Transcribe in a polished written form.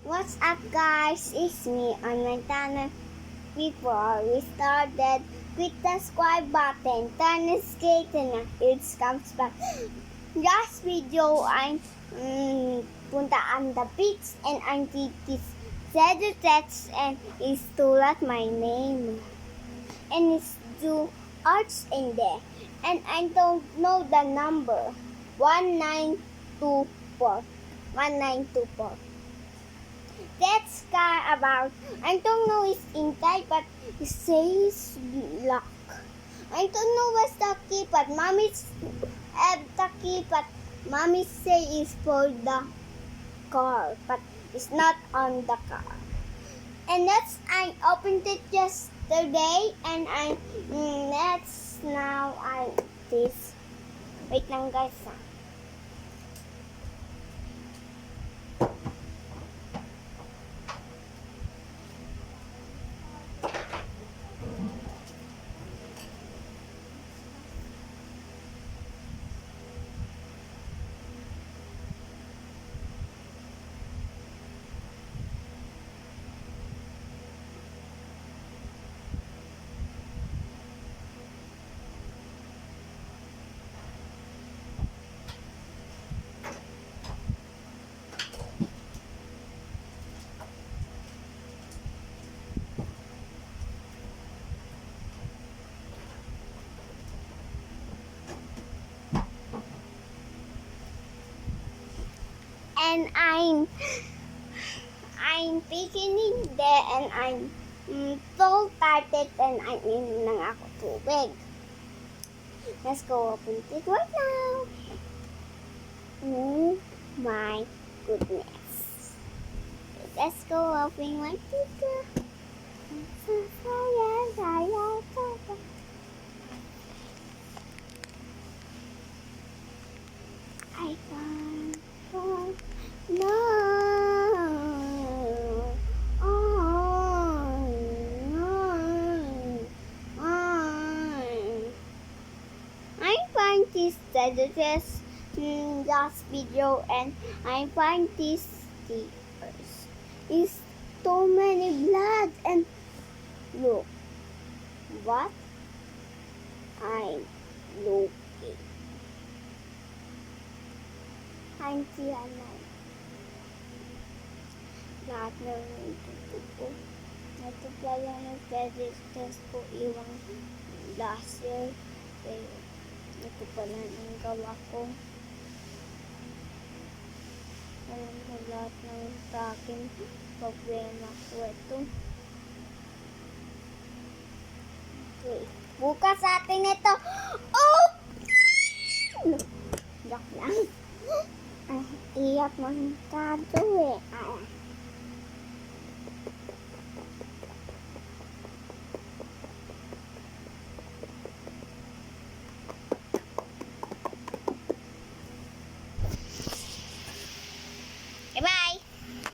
What's up, guys? It's me on my channel. Before we started, click the subscribe button, turn the skate, and it comes back. Last video, I'm punta on the beach and I'm this Cedar text and it's stole out my name. And it's do arts in there. And I don't know the number. 1924. 1924. That's car about, I don't know it's inside, but it says lock. I don't know what's the key, but mommy's have the key, but mommy say it's for the car, but it's not on the car. And I opened it yesterday, and that's now this. Wait lang guys. And I'm picking it there, and I'm so tired, and I'm in lang ako tubig. Let's go open it right now. Oh my goodness. Let's go open one picture. I can't. No. I find this address last video, and I find these stickers. It's so many blood, and look what I'm looking. I'm alive. Lahat na rin ito. Natupla lang ng test ko iwang last year. Pero ito pala ang gawa ko. Alam mo lahat ng sa akin problema ko ito. Okay. Bukas atin ito. Oh! Joke lang. Ay, iyak mo yung kado eh.